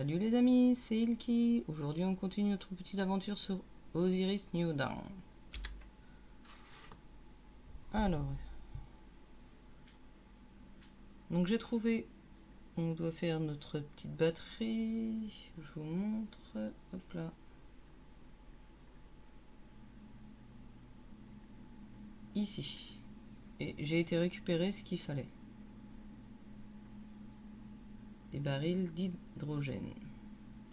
Salut les amis, c'est Ilki. Aujourd'hui on continue notre petite aventure sur Osiris New Dawn. Alors, donc j'ai trouvé, on doit faire notre petite batterie. Je vous montre, hop là. Ici. Et j'ai été récupérer ce qu'il fallait. Des barils d'hydrogène.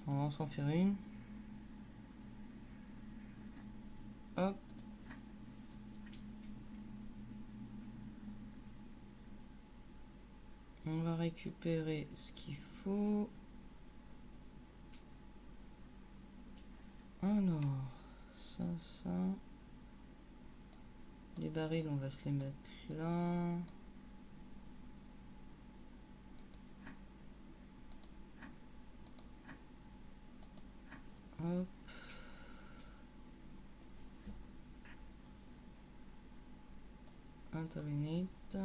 On va s'en faire une. Hop. On va récupérer ce qu'il faut. Alors, ça. Les barils, on va se les mettre là. Hop. Intervenite.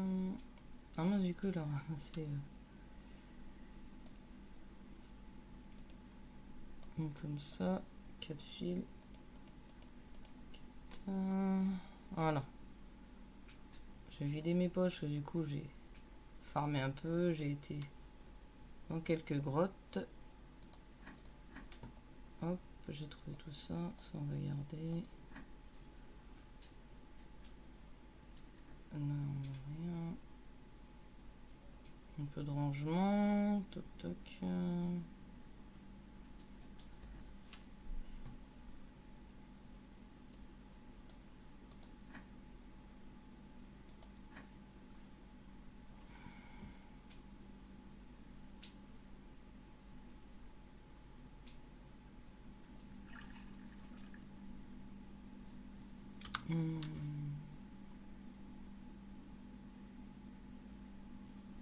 Ah mais du coup là, c'est comme ça, 4 fils. Voilà. J'ai vidé mes poches, du coup j'ai farmé un peu, j'ai été dans quelques grottes. Hop, j'ai trouvé tout ça, ça on va garder. Là on n'a rien. Un peu de rangement, toc toc.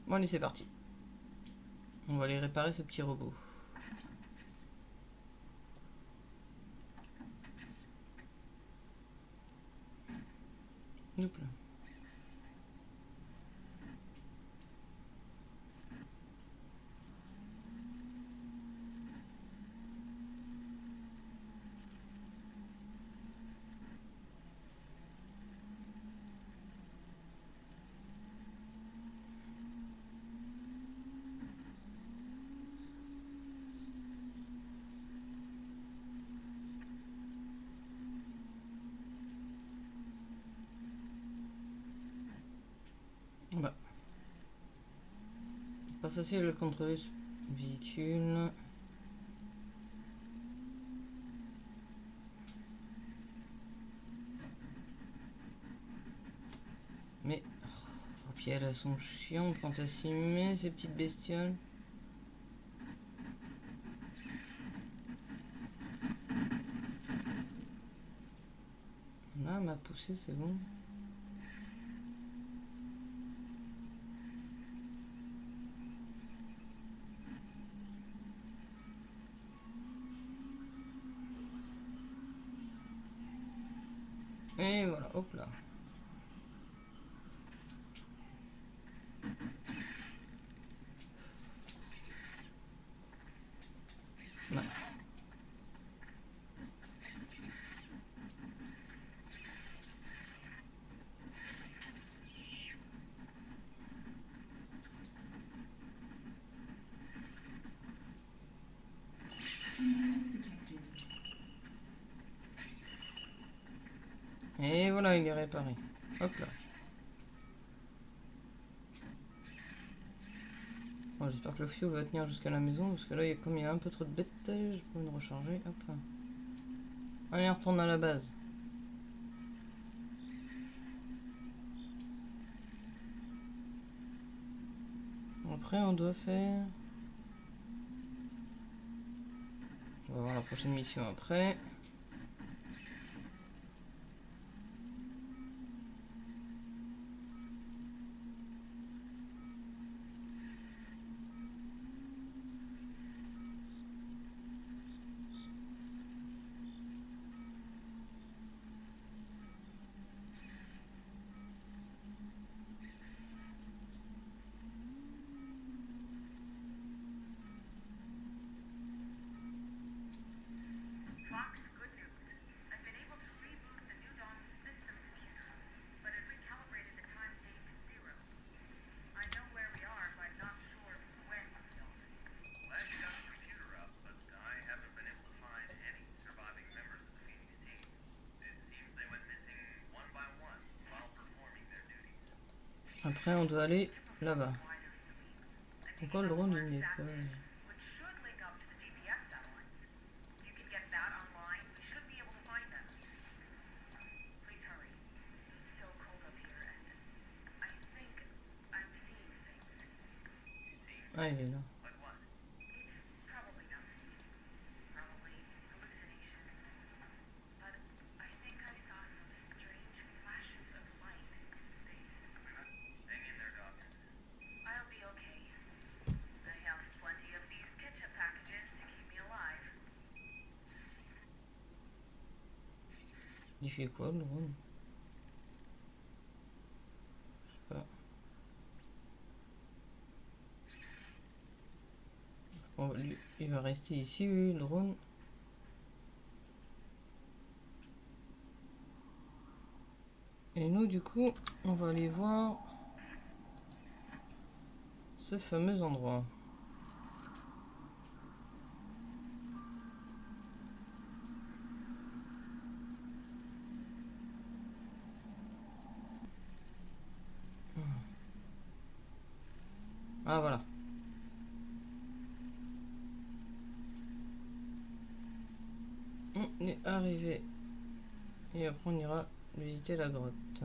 Bon allez c'est parti. On va aller réparer ce petit robot. Hop là. Bah. Pas facile de contrôler ce véhicule. Mais oh, puis elles sont chiantes quand elles s'y met, ces petites bestioles. Là, m'a poussé, c'est bon. Et voilà, hop là. Là. Et voilà, il est réparé. Hop là. Bon, j'espère que le fioul va tenir jusqu'à la maison, parce que là, comme il y a un peu trop de bêtes, je peux me recharger. Hop là. Allez, on retourne à la base. Après, on doit faire... On va voir la prochaine mission après. Après, on doit aller là-bas. Pourquoi le drone il n'est pas... Ah, il est là. Il fait quoi le drone? Je sais pas. Bon, lui, il va rester ici, lui, le drone. Et nous, du coup, on va aller voir ce fameux endroit. Ah, voilà. On est arrivé. Et après, on ira visiter la grotte.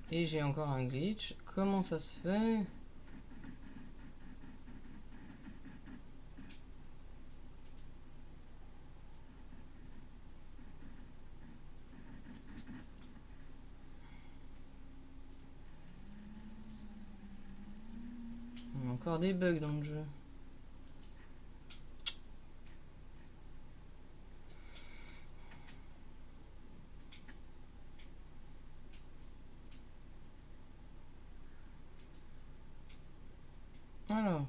Et j'ai encore un glitch. Comment ça se fait? Il y a encore des bugs dans le jeu. Alors.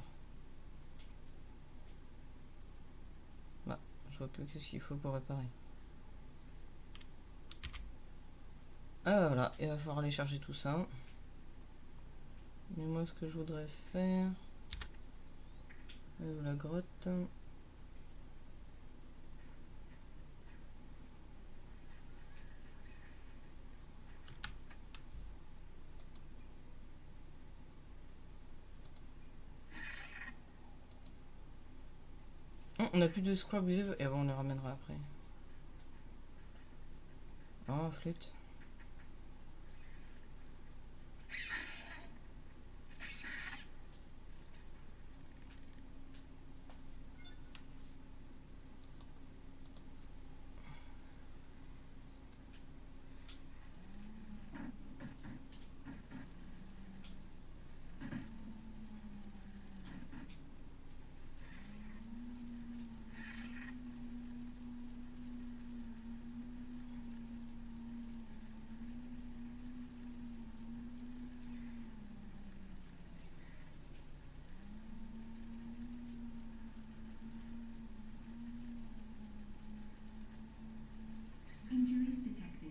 Bah, je vois plus qu'est-ce qu'il faut pour réparer. Ah voilà, il va falloir aller chercher tout ça. Mais moi, ce que je voudrais faire... la grotte... Oh, on a plus de scrap et bon, on les ramènera après. Oh, flûte. Injuries detected.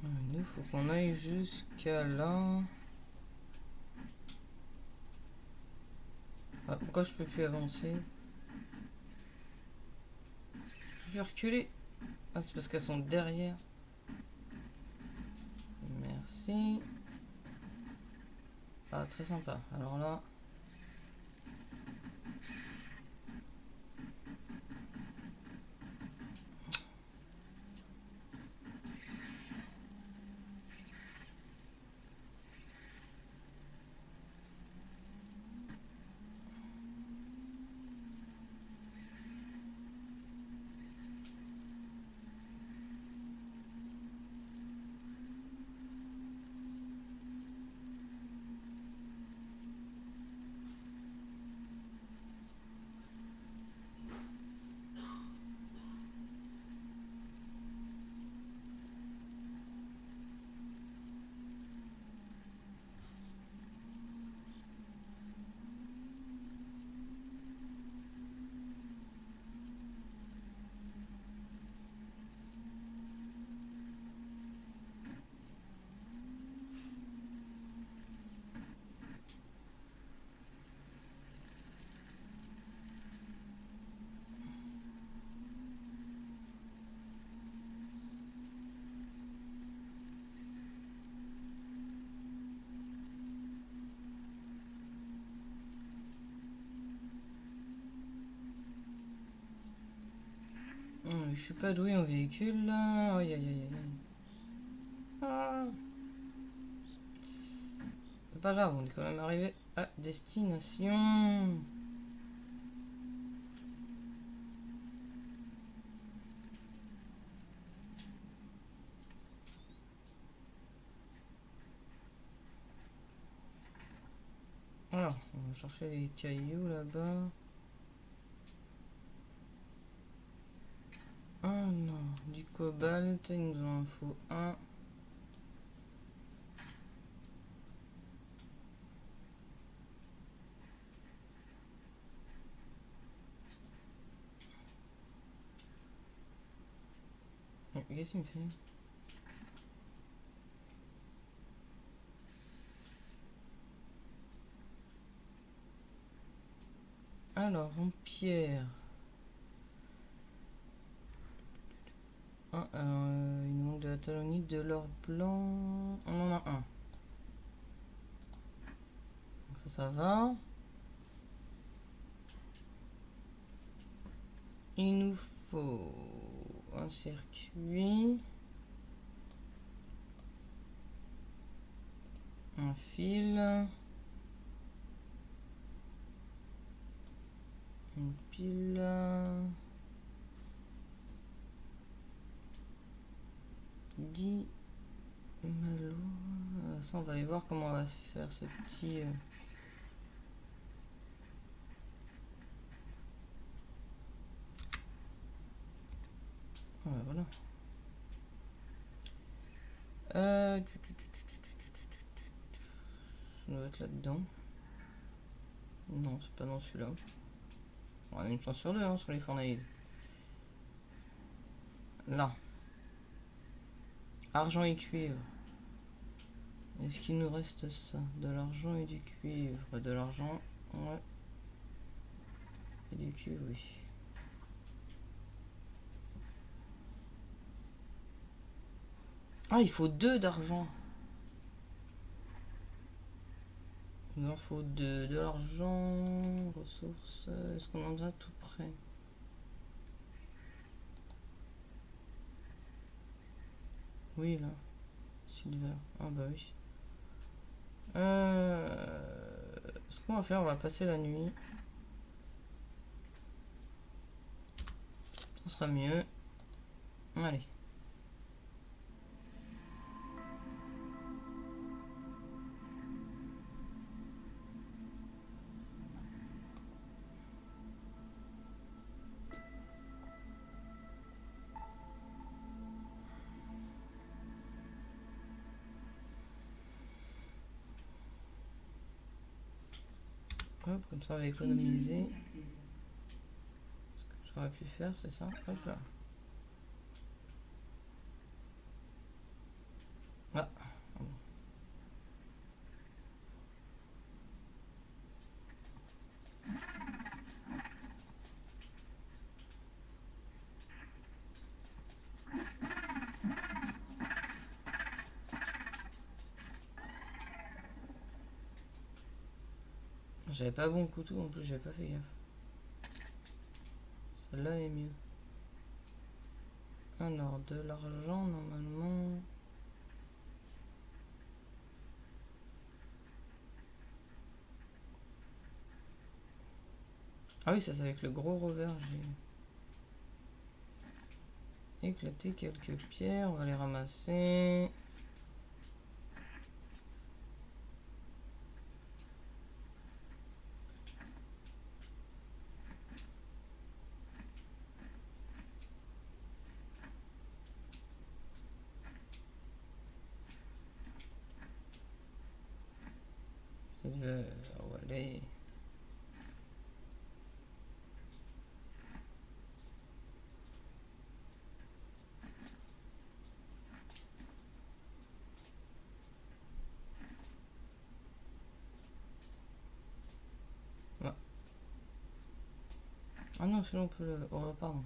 Nous, faut qu'on aille jusqu'à là. Ah, pourquoi je peux plus avancer? Je peux plus reculer. Ah, c'est parce qu'elles sont derrière. Merci. Ah, très sympa. Alors là... suis pas doué en véhicule là. Aïe aïe aïe aïe. Ah. C'est pas grave, on est quand même arrivé à destination. Alors, on va chercher les cailloux là-bas. Ah non, du cobalt, il nous en faut un. Qu'est-ce qu'il me fait? Alors, en pierre. Ah, il nous manque de la talonite, de l'or blanc. On en a un. Donc ça va. Il nous faut un circuit. Un fil. Une pile. 10 malo. Ça, on va aller voir comment on va faire ce petit. Voilà. Ça doit être là-dedans. Non, c'est pas dans celui-là. On a une chance sur deux hein, sur les fournaises. Là. Argent et cuivre. Est-ce qu'il nous reste ça? De l'argent et du cuivre. De l'argent, ouais. Et du cuivre, oui. Ah, il faut 2 d'argent. Il en faut 2. De l'argent, ressources. Est-ce qu'on en a tout près? Oui, là. Silver. Ah bah oui. Ce qu'on va faire, on va passer la nuit. Ça sera mieux. Allez. Hop, comme ça on va économiser. Ce que j'aurais pu faire, c'est ça. Hop là. Ah. J'avais pas bon couteau en plus, j'avais pas fait gaffe. Celle-là est mieux. Alors, de l'argent normalement. Ah oui, ça c'est avec le gros revers, j'ai éclaté quelques pierres, on va les ramasser. Silver, on va aller. Ah, ah non, celui-là on peut le. Oh, pardon.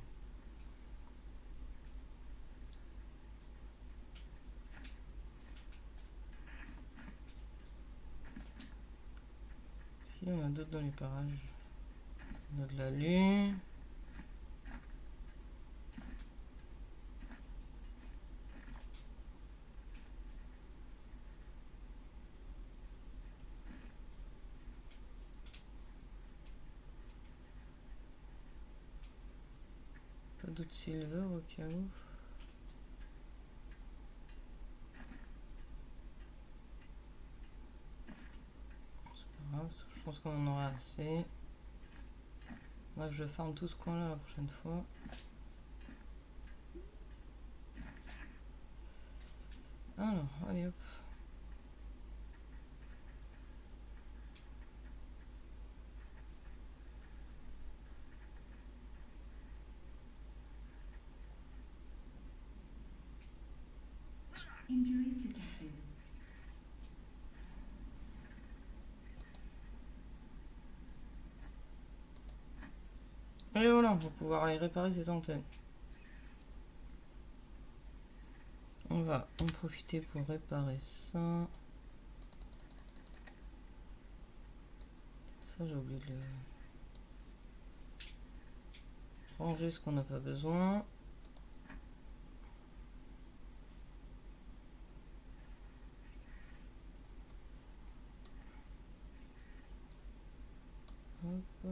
Si, on a d'autres dans les parages. On a de la lune. d'autres silver au cas où. C'est pas grave, je pense qu'on en aura assez. Moi je farme tout ce coin là la prochaine fois. Alors, allez hop. Injuries detected. Et voilà, on va pouvoir aller réparer ces antennes. On va en profiter pour réparer ça. Ça, j'ai oublié de le ranger ce qu'on n'a pas besoin. Hop.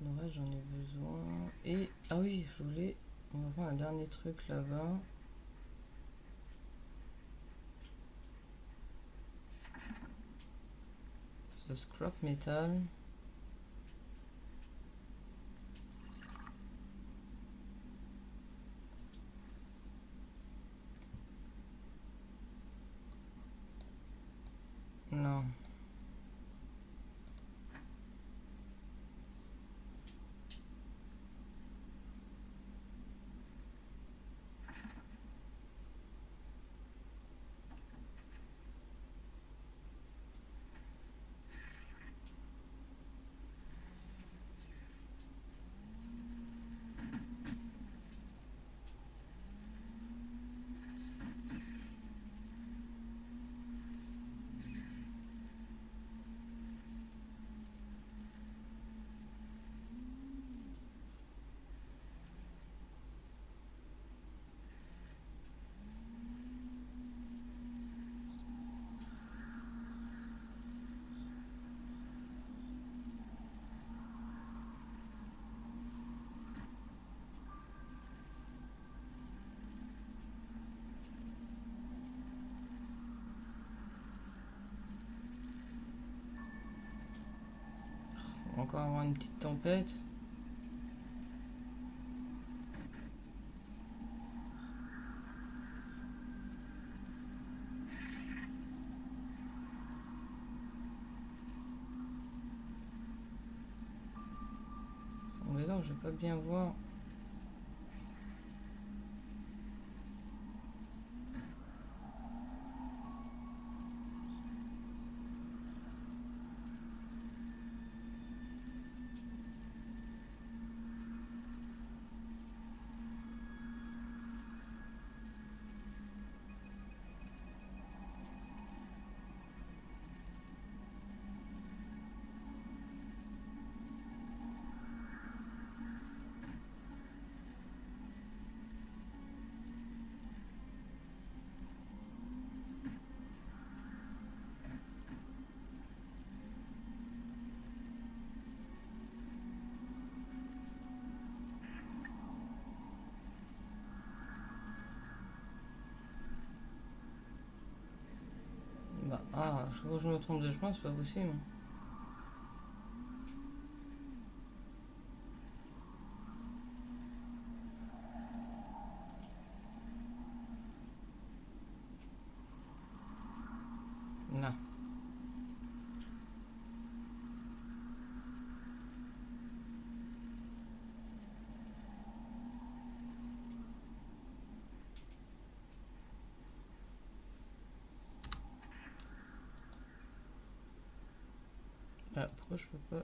Le reste, j'en ai besoin. Et, ah oui, je voulais... On va voir un dernier truc là-bas. The scrap metal. Non. On va encore avoir une petite tempête. C'est embêtant, je vais pas bien voir. Bah, ah, chaque fois que je me trompe de chemin, c'est pas possible. Là. Ah, pourquoi je peux pas...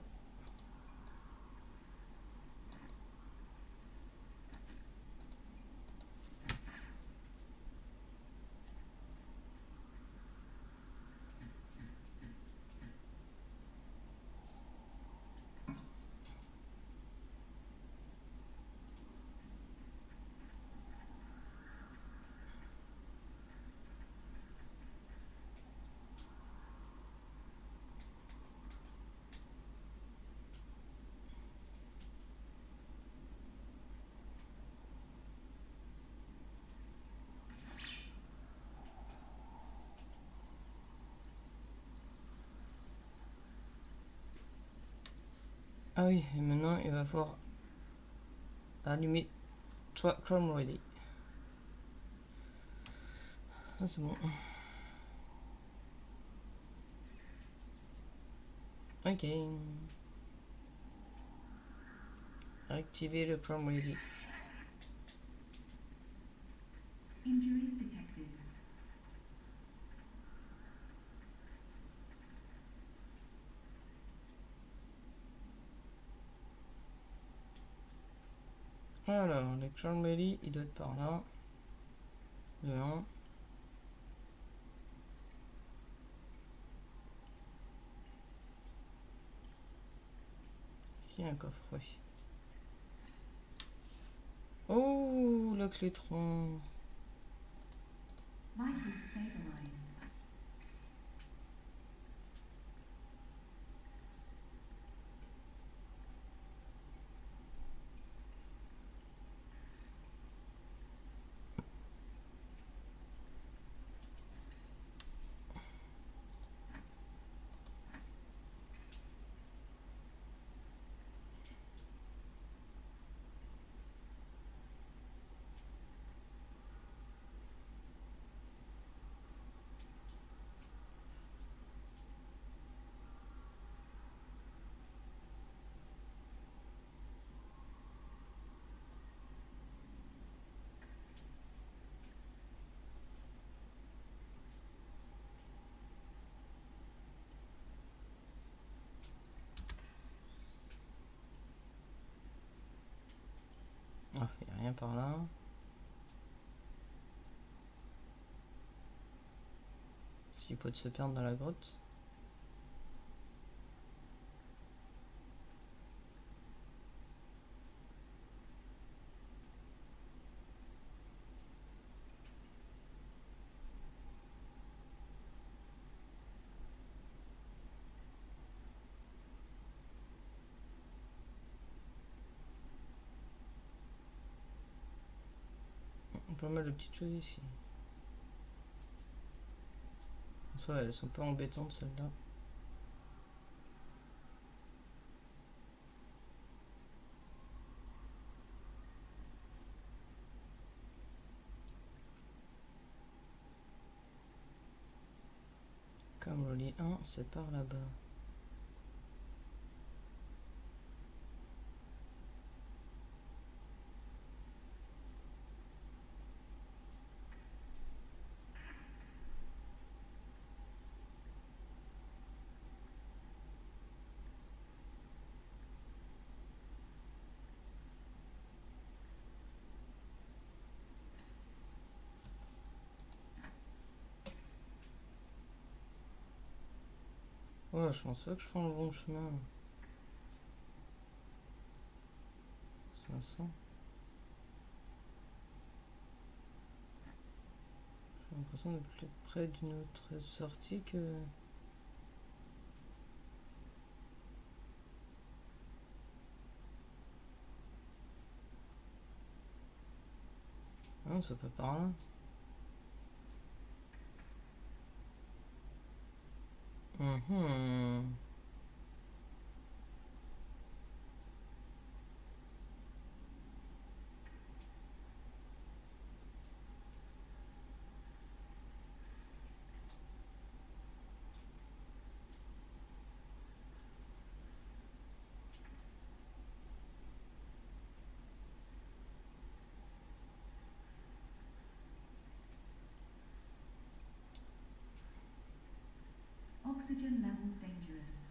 Ah oui, et maintenant il va falloir allumer Chrome Ready. Ah, c'est bon. Ok. Activer le Chrome Ready. Injuries detected. Alors, le Chrome Ready, il doit être par là. Le 1. Est-ce qu'il y a un coffre? Oui. Oh, le clétron. Vitals stabilized. Ah, il n'y a rien par là. Il peut se perdre dans la grotte. Pas mal de petites choses ici. En soi, elles sont pas embêtantes celles-là. Comme le lit 1, c'est par là-bas. Ouais, je pense pas que je prends le bon chemin. 500. J'ai l'impression d'être plus près d'une autre sortie que... Ah non, c'est pas par là. Mhm. Oxygen levels dangerous.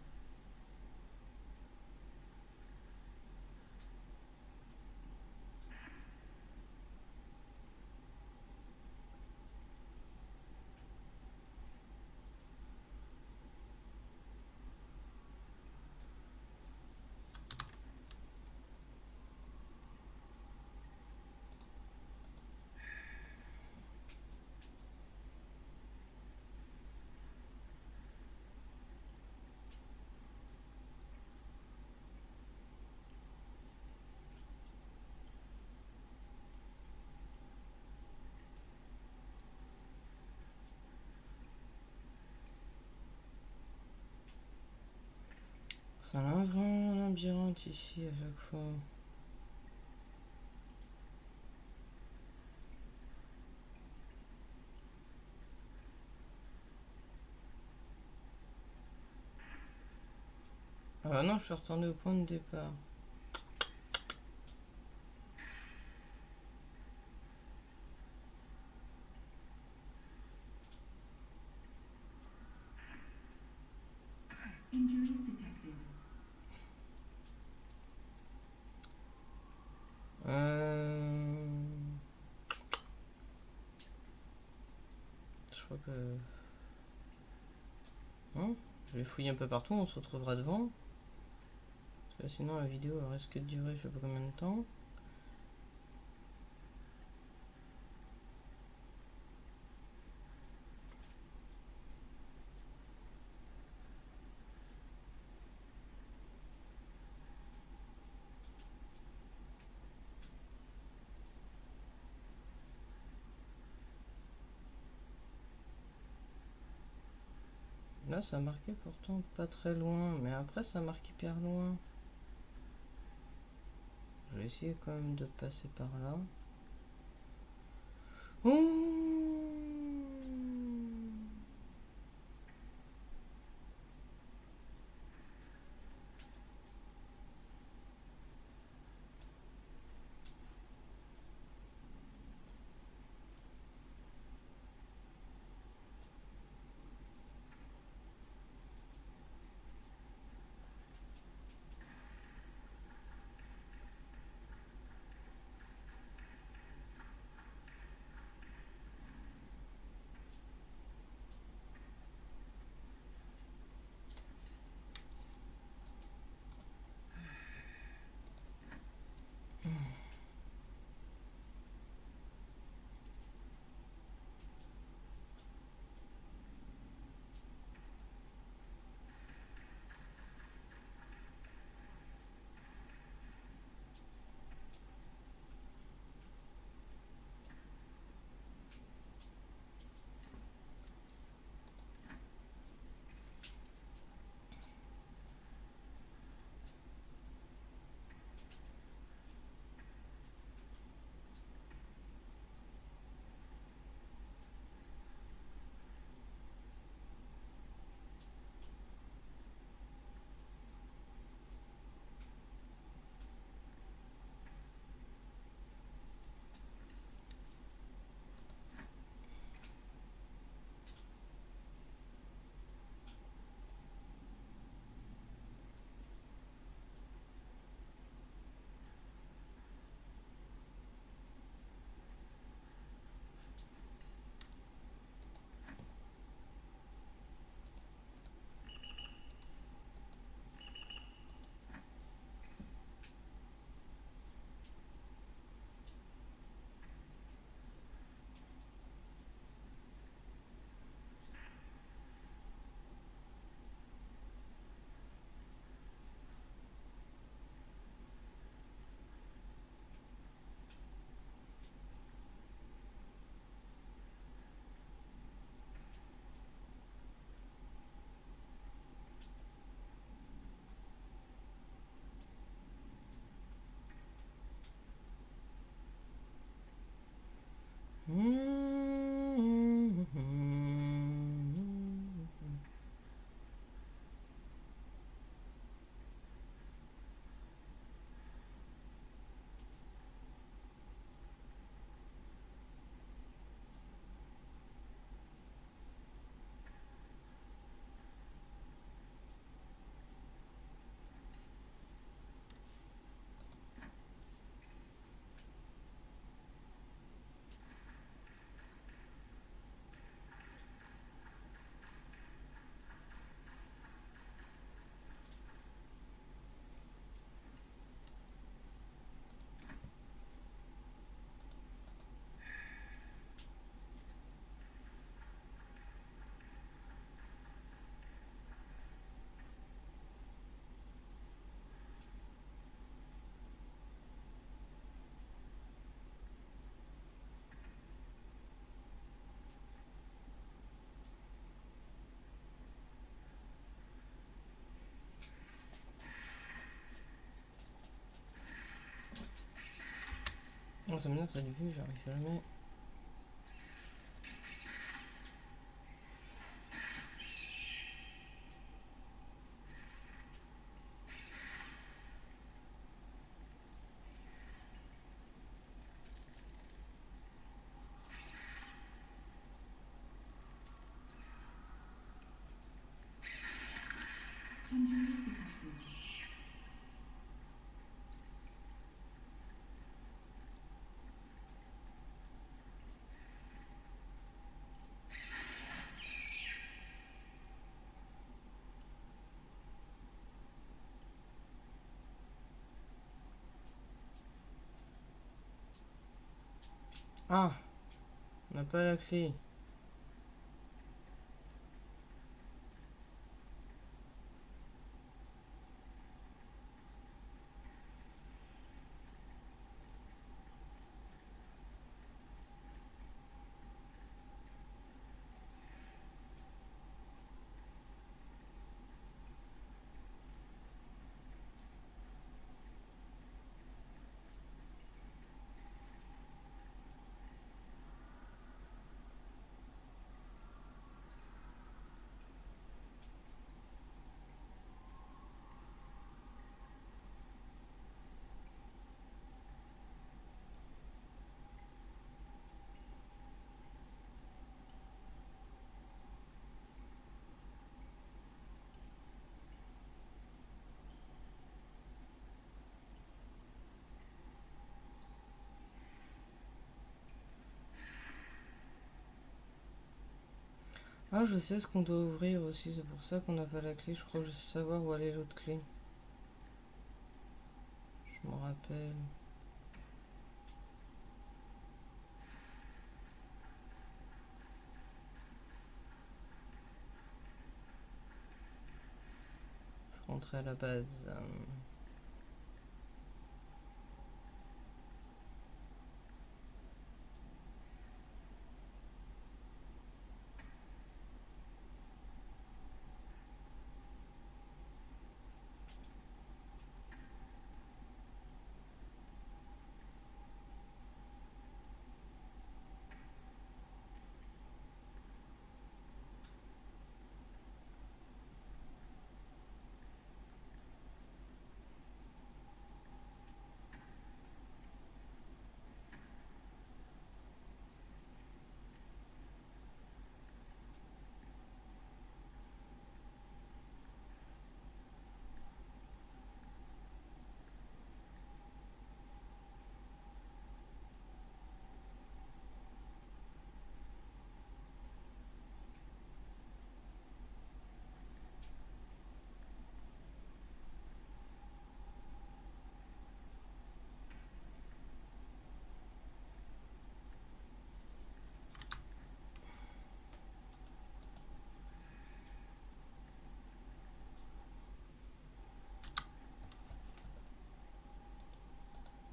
C'est un grand labyrinthe ici à chaque fois. Ah bah non, je suis retourné au point de départ. Injuries detected. Je crois que... Hein, je vais fouiller un peu partout, on se retrouvera devant. Parce que sinon la vidéo elle risque de durer je sais pas combien de temps. Là ça marquait pourtant pas très loin, mais après ça marque hyper loin. Je vais essayer quand même de passer par là. Ouh. Ça m'énerve cette vue, j'arrive jamais. Injuries detected. Ah, on n'a pas la clé. Ah, je sais ce qu'on doit ouvrir aussi, c'est pour ça qu'on n'a pas la clé. Je crois que je sais savoir où aller l'autre clé. Je m'en rappelle. Faut rentrer à la base.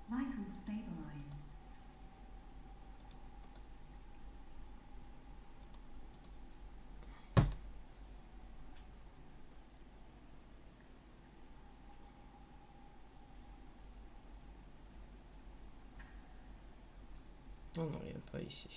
Vitals stabilized. Oh non, il n'y a pas ici.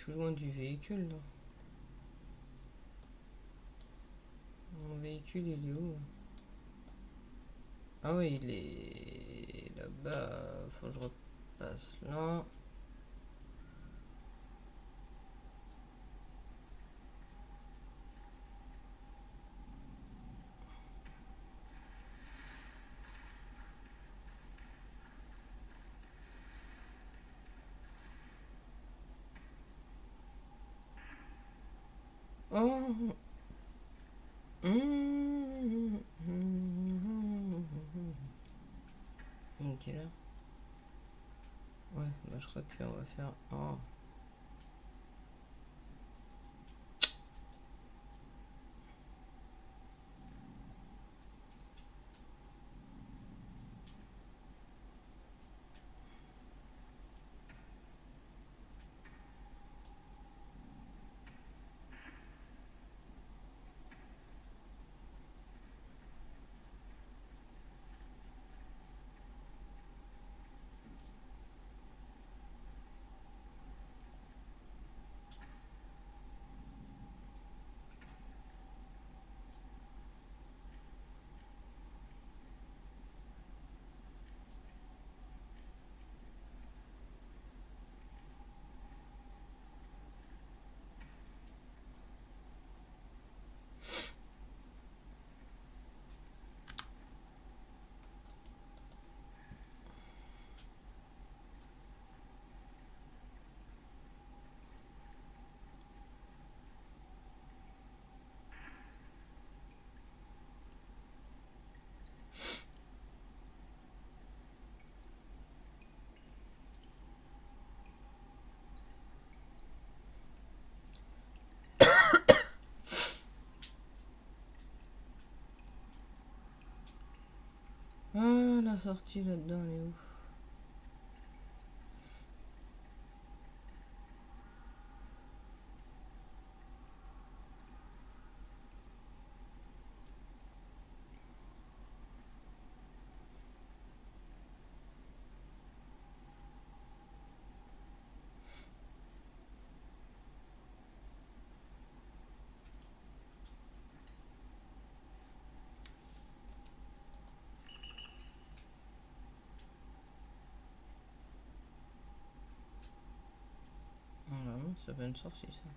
je suis loin du véhicule là. Mon véhicule il est où? Ah oui, il est là-bas. Faut que je repasse là. Oh. Ok là. Ouais, bah je crois qu'on va faire. Oh. Ah, la sortie là-dedans, elle est où? Ah, ça fait une sortie ça.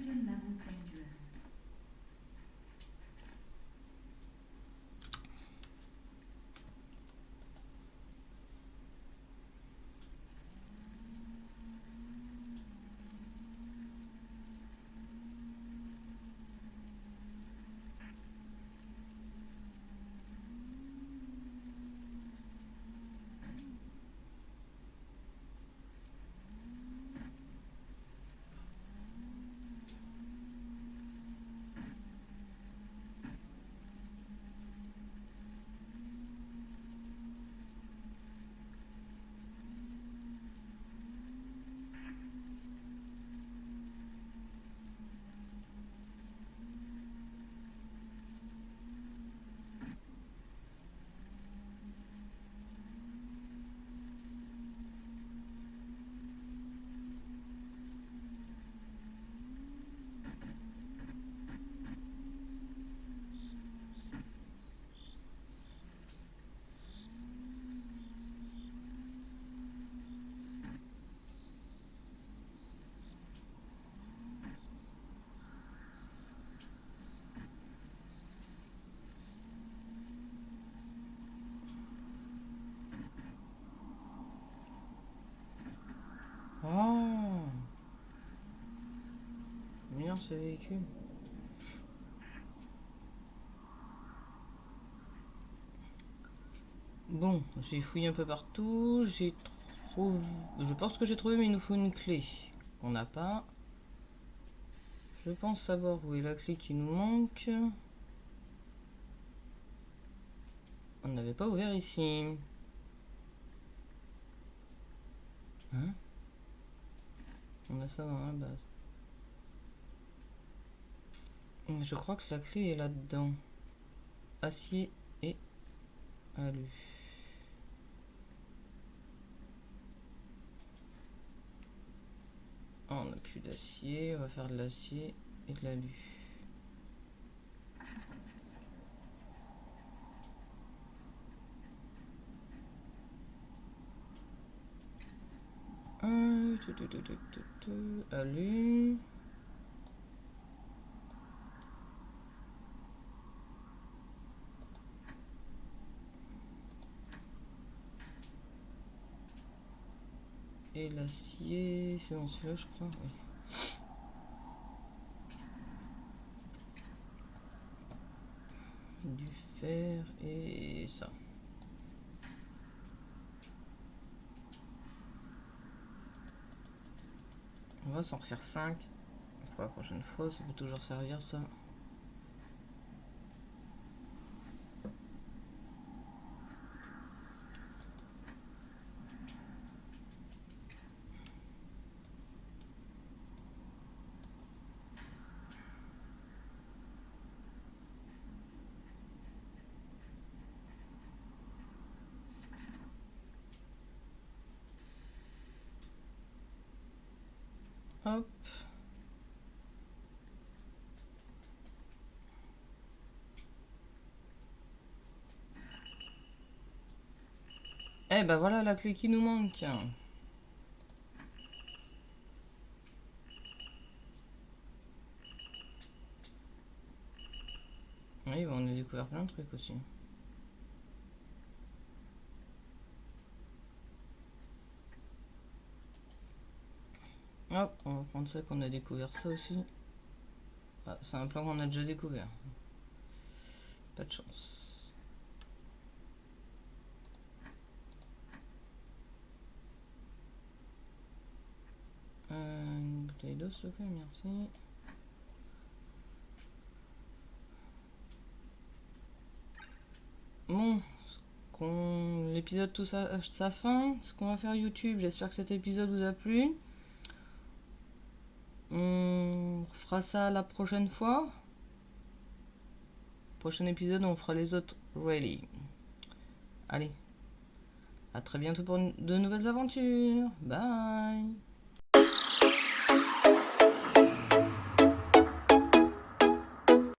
Oxygen levels dangerous. Oh, mignon ce véhicule. Bon, j'ai fouillé un peu partout. J'ai trouvé. Je pense que j'ai trouvé, mais il nous faut une clé qu'on n'a pas. Je pense savoir où est la clé qui nous manque. On n'avait pas ouvert ici. Hein? On a ça dans la base. Je crois que la clé est là-dedans. Acier et alu. Oh, on n'a plus d'acier. On va faire de l'acier et de l'alu. Alu. Et l'acier, c'est dans celui-là, je crois. Oui. Du fer et ça. On va s'en refaire 5 pour la prochaine fois, ça peut toujours servir ça. Hop. Eh ben voilà la clé qui nous manque. Oui, on a découvert plein de trucs aussi. Hop, on va prendre ça qu'on a découvert ça aussi. Ah, c'est un plan qu'on a déjà découvert. Pas de chance. Une bouteille d'eau s'il te plaît, merci. Bon, l'épisode tout ça, sa fin, ce qu'on va faire YouTube, j'espère que cet épisode vous a plu. On fera ça la prochaine fois. Prochain épisode, on fera les autres really. Allez, à très bientôt pour de nouvelles aventures. Bye.